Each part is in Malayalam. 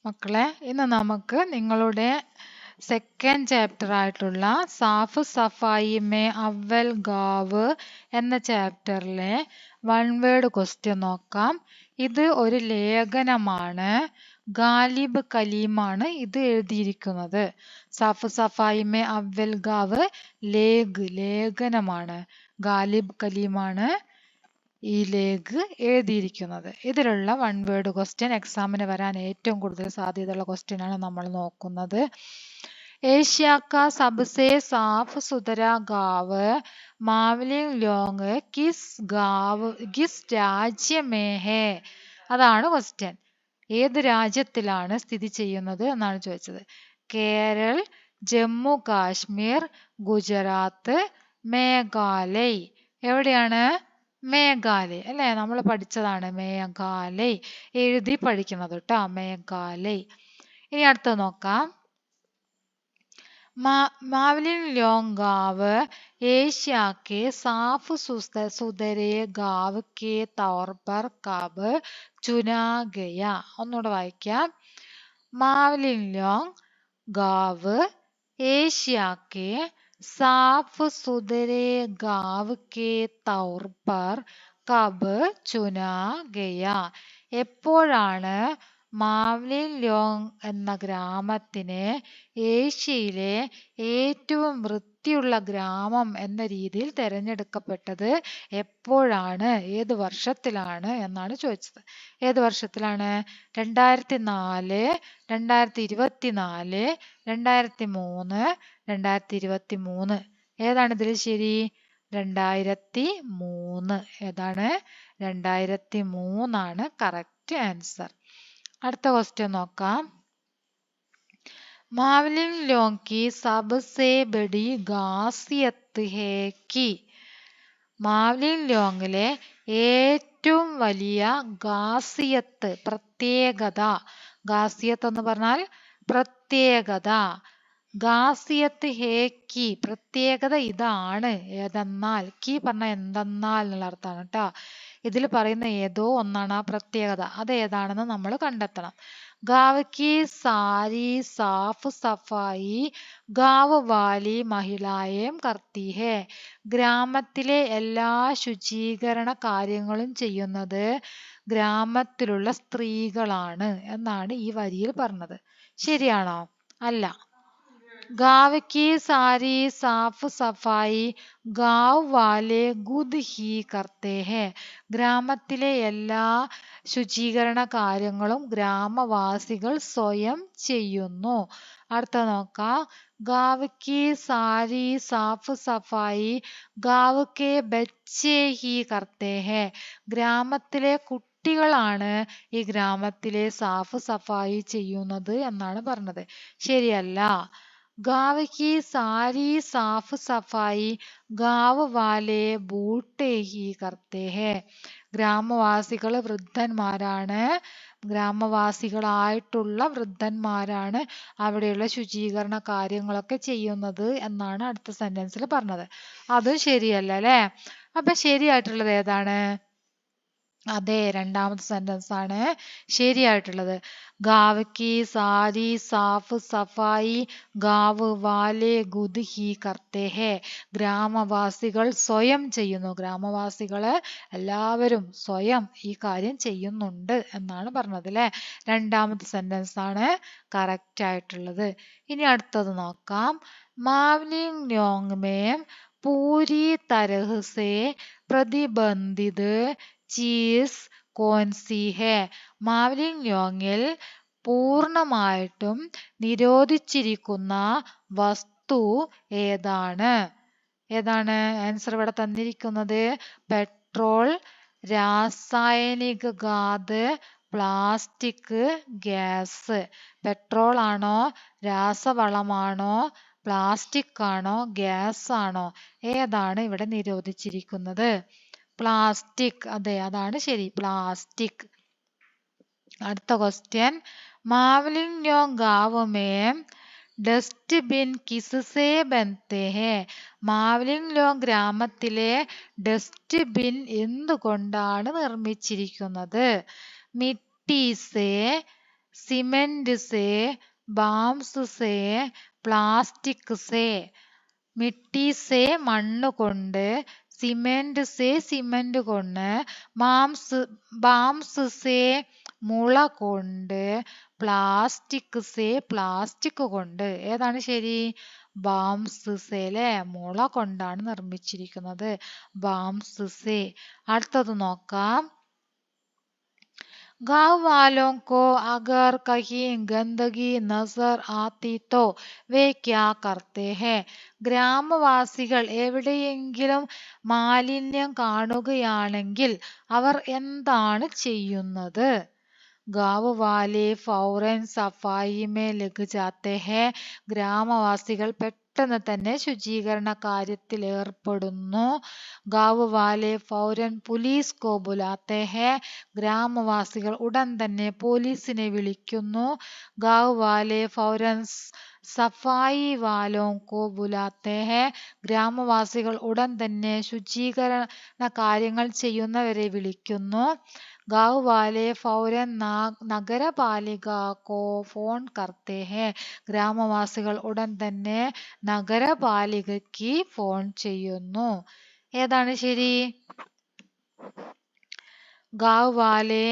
മക്കളെ, ഇന്ന് നമുക്ക് നിങ്ങളുടെ സെക്കൻഡ് ചാപ്റ്റർ ആയിട്ടുള്ള സാഫ് സഫായി മേ അവൽ ഗാവ് എന്ന ചാപ്റ്ററിലെ വൺ വേർഡ് ക്വസ്റ്റ്യൻ നോക്കാം. ഇത് ഒരു ലേഖനമാണ്. ഗാലിബ് കലീമാണ് ഇത് എഴുതിയിരിക്കുന്നത്. സാഫ് സഫായി മേ അവൽ ഗാവ് ലേഖനമാണ്. ഗാലിബ് കലീമാണ് ഈ ലേഖ് എഴുതിയിരിക്കുന്നത്. ഇതിലുള്ള വൺ വേർഡ് ക്വസ്റ്റ്യൻ എക്സാമിന് വരാൻ ഏറ്റവും കൂടുതൽ സാധ്യതയുള്ള ക്വസ്റ്റ്യൻ ആണ് നമ്മൾ നോക്കുന്നത്. ഏഷ്യ കാ സബ്സെ സാഫ് സുതര ഗാവ് മാവ്ലിംഗ് ലോങ് കിസ് രാജ്യ മേ ഹേ? അതാണ് ക്വസ്റ്റ്യൻ. ഏത് രാജ്യത്തിലാണ് സ്ഥിതി ചെയ്യുന്നത് എന്നാണ് ചോദിച്ചത്. കേരൾ, ജമ്മു കാശ്മീർ, ഗുജറാത്ത്, മേഘാലയ്. എവിടെയാണ്? മേഘാലയ് അല്ലെ, നമ്മൾ പഠിച്ചതാണ് മേഘാലയ്. എഴുതി പഠിക്കുന്നത് കേട്ടോ, മേഘാലയ്. ഇനി അടുത്തത് നോക്കാം. മാവ്ലിംഗ് ലോങ് ഗാവ് एशिया के साफ सुथरे गाँव के तौर पर कब चुना गया? ഒന്നുകൂടെ വായിക്കാം. മാവ്ലിംഗ് ലോങ് ഗാവ് एशिया के साफ सुथरे गाँव के तौर पर കബ് ചുനാ ഗയ? എപ്പോഴാണ് മാവ്ലിംഗ് ലോങ് എന്ന ഗ്രാമത്തിന് ഏഷ്യയിലെ ഏറ്റവും വൃത്തിയുള്ള ഗ്രാമം എന്ന രീതിയിൽ തിരഞ്ഞെടുക്കപ്പെട്ടത്? എപ്പോഴാണ്, ഏത് വർഷത്തിലാണ് എന്നാണ് ചോദിച്ചത്. ഏത് വർഷത്തിലാണ്? 2004, 2024, 2003, 2023. ഏതാണ് ഇതിൽ ശരി? 2003. ഏതാണ്? 2003 കറക്റ്റ് ആൻസർ. അടുത്ത ക്വസ്റ്റ്യൻ നോക്കാം. മാവ്ലിംഗ് ലോങ് की सबसे बड़ी खासियत है कि? മാവ്ലിംഗ് ലോങ്ങിലെ ഏറ്റവും വലിയ ഖാസിയത്ത്, പ്രത്യേകത. ഖാസിയത്ത് എന്ന് പറഞ്ഞാൽ പ്രത്യേകത. ഖാസിയത്ത് ഹേ കി, പ്രത്യേകത ഇതാണ്. ഏതെന്നാൽ, കി പറഞ്ഞ എന്തെന്നാൽ എന്നുള്ള അർത്ഥമാണ് കേട്ടോ. ഇതിൽ പറയുന്ന ഏതോ ഒന്നാണ് ആ പ്രത്യേകത. അത് ഏതാണെന്ന് നമ്മൾ കണ്ടെത്തണം. गाँव की सारी साफ सफाई गाँव वाली महिलाएं करती है. ഗ്രാമത്തിലെ എല്ലാ ശുചീകരണ കാര്യങ്ങളും ചെയ്യുന്നത് ഗ്രാമത്തിലുള്ള സ്ത്രീകളാണ് എന്നാണ് ഈ വരിയിൽ പറഞ്ഞത്. ശരിയാണോ? അല്ല. गाँव की सारी साफ सफाई गाँव वाले खुद ही करते हैं. ഗ്രാമത്തിലെ എല്ലാ ശുചീകരണ കാര്യങ്ങളും ഗ്രാമവാസികൾ സ്വയം ചെയ്യുന്നു. അടുത്ത നോക്കാം. गाँव की सारी साफ सफाई गाँव के बच्चे ही करते हैं. ഗ്രാമത്തിലെ കുട്ടികളാണ് ഈ ഗ്രാമത്തിലെ സാഫ് സഫായി ചെയ്യുന്നത് എന്നാണ് പറഞ്ഞത്. ശരിയല്ല. गाँव की सारी साफ सफाई गाँव वाले बूटे ही करते हैं. ഗ്രാമവാസികൾ വൃദ്ധന്മാരാണ്, ഗ്രാമവാസികളായിട്ടുള്ള വൃദ്ധന്മാരാണ് അവിടെയുള്ള ശുചീകരണ കാര്യങ്ങളൊക്കെ ചെയ്യുന്നത് എന്നാണ് അടുത്ത സെന്റൻസിൽ പറഞ്ഞത്. അതും ശരിയല്ല അല്ലേ? അപ്പൊ ശരിയായിട്ടുള്ളത് ഏതാണ്? അതെ, രണ്ടാമത്തെ സെന്റൻസ് ആണ് ശരിയായിട്ടുള്ളത്. गाँव की सारी साफ सफाई गाँव वाले खुद ही करते हैं. ഗ്രാമവാസികൾ സ്വയം ചെയ്യുന്നു. ഗ്രാമവാസികള് എല്ലാവരും സ്വയം ഈ കാര്യം ചെയ്യുന്നുണ്ട് എന്നാണ് പറഞ്ഞത് അല്ലെ. രണ്ടാമത്തെ സെന്റൻസ് ആണ് കറക്റ്റ് ആയിട്ടുള്ളത്. ഇനി അടുത്തത് നോക്കാം. മാവ്ലിംഗ് ലോങ് മേ പൂരി തരഹ് സേ പ്രതിബന്ധിത് ചീസ് കോൻസി ഹേ? മാവ്ലിംഗ് ലോങ്ങിൽ പൂർണ്ണമായിട്ടും നിരോധിച്ചിരിക്കുന്ന വസ്തു ഏതാണ്? ഏതാണ് ആൻസർ ഇവിടെ തന്നിരിക്കുന്നത്? പെട്രോൾ, രാസായനിക ഖാദ്, പ്ലാസ്റ്റിക്, ഗ്യാസ്. പെട്രോൾ ആണോ, രാസവളമാണോ, പ്ലാസ്റ്റിക് ആണോ, ഗ്യാസ് ആണോ? ഏതാണ് ഇവിടെ നിരോധിച്ചിരിക്കുന്നത്? പ്ലാസ്റ്റിക്. അതെ, അതാണ് ശരി, പ്ലാസ്റ്റിക്. അടുത്ത ക്വസ്റ്റ്യൻ. മാവ്ലിംഗ് ലോങ് ഗാവ് മേ ഡസ്റ്റ്ബിൻ കിസ്സേ ബൻത്തെ ഹേ? മാവ്ലിംഗ് ലോങ് ഗ്രാമത്തിലെ ഡസ്റ്റ്ബിൻ എന്തുകൊണ്ടാണ് നിർമ്മിച്ചിരിക്കുന്നത്? മിട്ടി സേ, सीमेंट से, बांस से, प्लास्टिक से. മിട്ടി സേ മണ്ണ് കൊണ്ട്, സിമെന്റ് സേ സിമെന്റ് കൊണ്ട്, ബാംസ് സേ മുള കൊണ്ട്, പ്ലാസ്റ്റിക് സേ പ്ലാസ്റ്റിക് കൊണ്ട്. ഏതാണ് ശരി? ബാംസ് സേ അല്ലെ, മുള കൊണ്ടാണ് നിർമ്മിച്ചിരിക്കുന്നത്. Balms say. അടുത്തത് നോക്കാം. गांव वालों को अगर कहीं गंदगी नजर आती तो वे क्या करते हैं? ഗ്രാമവാസികൾ എവിടെയെങ്കിലും മാലിന്യം കാണുകയാണെങ്കിൽ അവർ എന്താണ് ചെയ്യുന്നത്? गांव वाले फौरन सफाई में लग जाते हैं. ഗ്രാമവാസികൾ പെട്ടെന്ന് തന്നെ ശുചീകരണ കാര്യത്തിൽ ഏർപ്പെടുന്നു. गांव वाले फौरन पुलिस को बुलाते हैं. ഗ്രാമവാസികൾ ഉടൻ തന്നെ പോലീസിനെ വിളിക്കുന്നു. गांव वाले फौरन സഫായി വാലോं को बुलाते हैं. ഗ്രാമവാസികൾ ഉടൻ തന്നെ ശുചീകരണ കാര്യങ്ങൾ ചെയ്യുന്നവരെ വിളിക്കുന്നു. गांव वाले फौरन നഗരപാലിക को ഫോൺ करते हैं. ഗ്രാമവാസികൾ ഉടൻ തന്നെ നഗരപാലികയ്ക്ക് ഫോൺ ചെയ്യുന്നു. ഏതാണ് ശരി? गांव वाले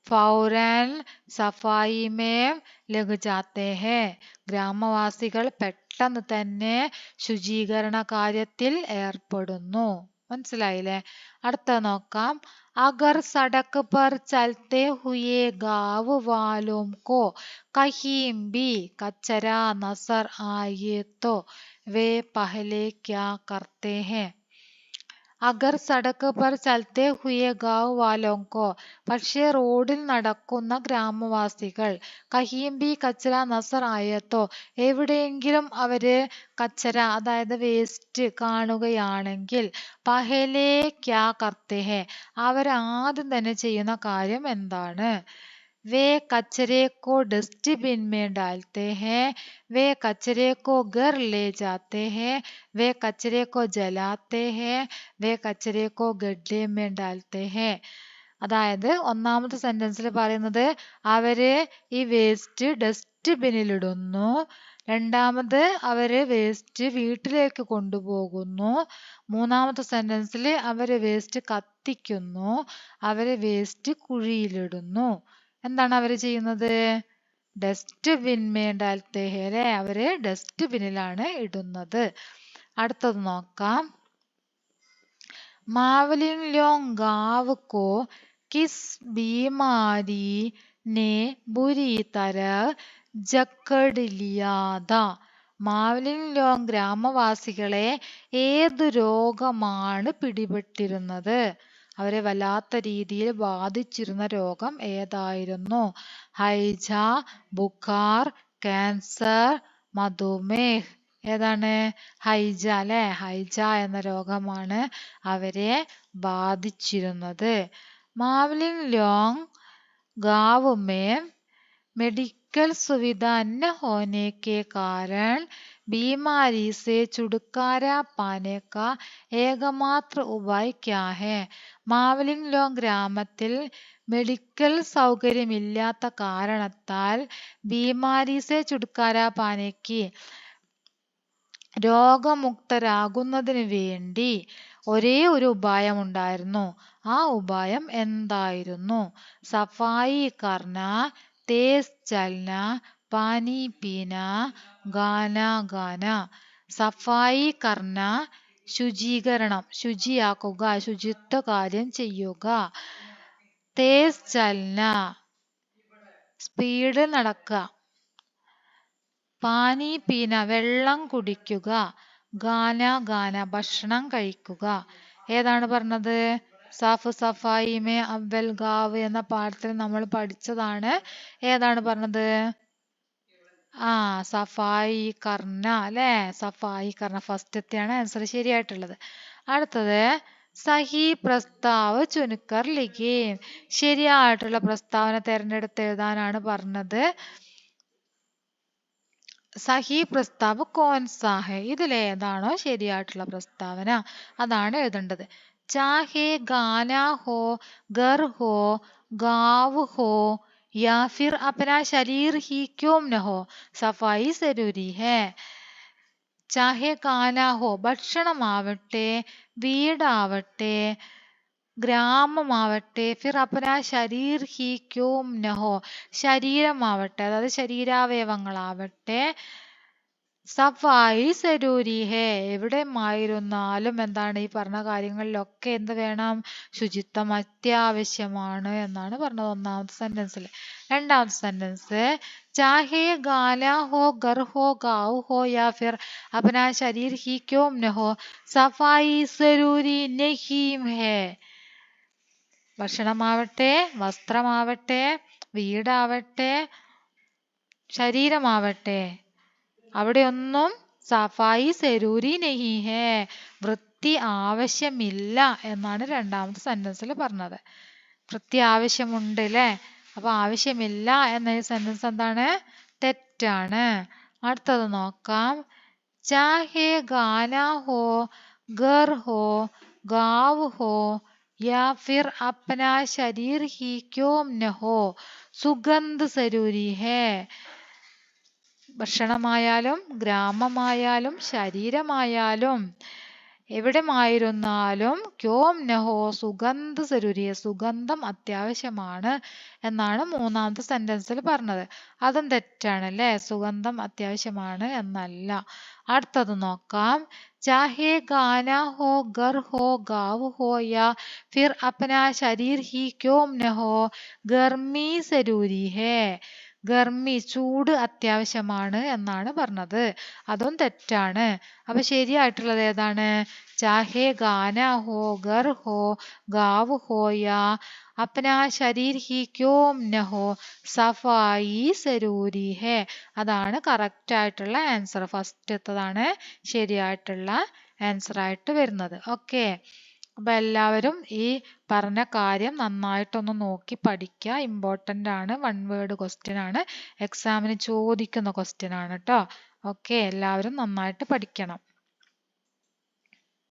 फौरन सफाई में लग जाते हैं. ഗ്രാമവാസികൾ പെട്ടെന്ന് തന്നെ ശുചീകരണ കാര്യത്തിൽ ഏർപ്പെടുന്നു. മനസ്സിലായില്ലേ? അടുത്ത നോക്കാം. अगर सड़क पर चलते हुए गांव वालों को कहीं भी कचरा नजर आए तो वे पहले क्या करते हैं? അഗർ സടക്ക് പർ ചലത്തെ ഹുയെ ഗാവ് വാലോങ്കോ, പക്ഷേ റോഡിൽ നടക്കുന്ന ഗ്രാമവാസികൾ കഹീംബി കച്ചറ നസർ ആയത്തോ, എവിടെയെങ്കിലും അവര് കച്ചറ അതായത് വേസ്റ്റ് കാണുകയാണെങ്കിൽ പഹലേ ക്യാ കർത്തെ ഹെ, അവരാദ്യം തന്നെ ചെയ്യുന്ന കാര്യം എന്താണ്? वे कचरे को डस्टबिन में डालते हैं. वे कचरे को घर ले जाते हैं. वे कचरे को जलाते हैं. वे कचरे को गड्ढे में डालते हैं. അതായത് ഒന്നാമത്തെ സെന്റൻസിൽ പറയുന്നത് അവര് ഈ വേസ്റ്റ് ഡസ്റ്റ്ബിന്നിൽ ഇടുന്നു. രണ്ടാമത് അവര് വേസ്റ്റ് വീട്ടിലേക്ക് കൊണ്ടുപോകുന്നു. മൂന്നാമത്തെ സെന്റൻസിൽ അവര് വേസ്റ്റ് കത്തിക്കുന്നു. അവര് വേസ്റ്റ് കുഴിയിലിടുന്നു. എന്താണ് അവര് ചെയ്യുന്നത്? ഡസ്റ്റ്ബിൻ മേ ഡാൽത്തെ ഹെ അല്ലെ, അവര് ഡസ്റ്റ്ബിന്നിലാണ് ഇടുന്നത്. അടുത്തത് നോക്കാം. മാവലിൻ ലോങ് ഗാവ് കോ കിസ് ബീമാരി ने बुरी तरह जकड़ लिया था. മാവലിൻ ലോങ് ഗ്രാമവാസികളെ ഏതു രോഗമാണ് പിടിപെട്ടിരുന്നത്? അവരെ വല്ലാത്ത രീതിയിൽ ബാധിച്ചിരുന്ന രോഗം ഏതായിരുന്നു? ഹൈജ, ബുഖാർ, ക്യാൻസർ, മധുമേഹ്. ഏതാണ്? ഹൈജ അല്ലെ, ഹൈജ എന്ന രോഗമാണ് അവരെ ബാധിച്ചിരുന്നത്. മാവലിൻ ലോങ് गांव में मेडिकल सुविधा न होने के कारण बीमारी से छुटकारा पाने का एकमात्र उपाय क्या है? മാവലിൻ ലോങ് ഗ്രാമത്തിൽ മെഡിക്കൽ സൗകര്യമില്ലാത്ത കാരണത്താൽ ബീമാരിസെ ചുട്കാര പാനയ്ക്ക് രോഗമുക്തരാകുന്നതിന് വേണ്ടി ഒരേ ഒരു ഉപായം ഉണ്ടായിരുന്നു. ആ ഉപായം എന്തായിരുന്നു? സഫായി കർന, തേസ് ചൽന, പാനി പീന, ഗാന ഗാന. സഫായി കർന ശുചീകരണം, ശുചിയാക്കുക, ശുചിത്വ കാര്യം ചെയ്യുക. തേസ് ചൽന സ്പീഡ് നടക്കുക. പാനി പീന വെള്ളം കുടിക്കുക. ഗാന ഗാന ഭക്ഷണം കഴിക്കുക. ഏതാണ് പറഞ്ഞത്? സാഫ് സഫായി മേ അവൽ ഗാവ് എന്ന പാഠത്തിൽ നമ്മൾ പഠിച്ചതാണ്. ഏതാണ് പറഞ്ഞത്? സഫായി കർണ അല്ലെ, സഫായി കർണ ഫസ്റ്റത്തെയാണ് ആൻസർ ശരിയായിട്ടുള്ളത്. അടുത്തത് സഹി പ്രസ്താവ് ചുനുക്കർ ലിഖേ, ശരിയായിട്ടുള്ള പ്രസ്താവന തിരഞ്ഞെടുത്ത് എഴുതാനാണ് പറഞ്ഞത്. സഹി പ്രസ്താവ് കോൻസാ ഹെ, ഇതിലേതാണോ ശരിയായിട്ടുള്ള പ്രസ്താവന അതാണ് എഴുതേണ്ടത്. चाहे गाना हो, घर हो, गाँव हो या फिर अपना शरीर ही क्यों न हो सफाई जरूरी है चाहे खाना हो ഭക്ഷണമാവട്ടെ വീടാവട്ടെ ഗ്രാമമാവട്ടെ ഫിർ അപ്പന ശരീർ ഹി ക്യോം നഹോ ശരീരമാവട്ടെ അതായത് ശരീരാവയവങ്ങളാവട്ടെ സഫായി സരൂരി ഹേ എവിടെയായിരുന്നാലും എന്താണ് ഈ പറഞ്ഞ കാര്യങ്ങളിലൊക്കെ എന്ത് വേണം ശുചിത്വം അത്യാവശ്യമാണ് എന്നാണ് പറഞ്ഞത് ഒന്നാമത്തെ സെന്റൻസിൽ രണ്ടാമത്തെ സെന്റൻസ് चाहे गाला हो घर हो गाँव हो या फिर अपना शरीर ही क्यों न हो सफाई जरूरी नहीं है ഭക്ഷണമാവട്ടെ വസ്ത്രമാവട്ടെ വീടാവട്ടെ ശരീരമാവട്ടെ അവിടെയൊന്നും സഫായി സെരൂരി നെഹി ഹേ വൃത്തി ആവശ്യമില്ല എന്നാണ് രണ്ടാമത്തെ സെന്റൻസിൽ പറഞ്ഞത് വൃത്തി ആവശ്യമുണ്ട് അല്ലേ അപ്പൊ ആവശ്യമില്ല എന്ന ഈ സെന്റൻസ് എന്താണ് തെറ്റാണ് അടുത്തത് നോക്കാം ചാഹേ ഗാന ഹോ ഗർ ഹോ ഗാവ് ഹോ या फिर अपना शरीर ही क्यों न हो സുഗന്ധ സരൂരി ഹേ ഭക്ഷണമായാലും ഗ്രാമമായാലും ശരീരമായാലും എവിടെയായിരുന്നാലും ക്യോം നഹോ സുഗന്ധ സരൂരിയ സുഗന്ധം അത്യാവശ്യമാണ് എന്നാണ് മൂന്നാമത്തെ സെന്റൻസിൽ പറഞ്ഞത് അതും തെറ്റാണ് അല്ലേ സുഗന്ധം അത്യാവശ്യമാണ് എന്നല്ല അടുത്തത് നോക്കാം चाहे गाना हो घर हो गाँव हो या फिर अपना शरीर ही क्यों न हो गर्मी जरूरी है ഗർമി ചൂട് അത്യാവശ്യമാണ് എന്നാണ് പറഞ്ഞത് അതും തെറ്റാണ് അപ്പൊ ശരിയായിട്ടുള്ളത് ഏതാണ് ചാഹേ ഗാന ഹോ ഗർ ഹോ ഗാവ് ഹോ യാ അപ്നാ ശരീർ ഹി ക്യോം ന ഹോ സഫായി സരൂരി ഹേ അതാണ് കറക്റ്റ് ആയിട്ടുള്ള ആൻസർ ഫസ്റ്റത്തതാണ് ശരിയായിട്ടുള്ള ആൻസർ ആയിട്ട് വരുന്നത് ഓക്കെ അപ്പൊ എല്ലാവരും ഈ പറഞ്ഞ കാര്യം നന്നായിട്ടൊന്ന് നോക്കി പഠിക്കുക ഇമ്പോർട്ടന്റ് ആണ് വൺ വേർഡ് ക്വസ്റ്റ്യൻ ആണ് എക്സാമിന് ചോദിക്കുന്ന ക്വസ്റ്റ്യൻ ആണ് കേട്ടോ ഓക്കെ എല്ലാവരും നന്നായിട്ട് പഠിക്കണം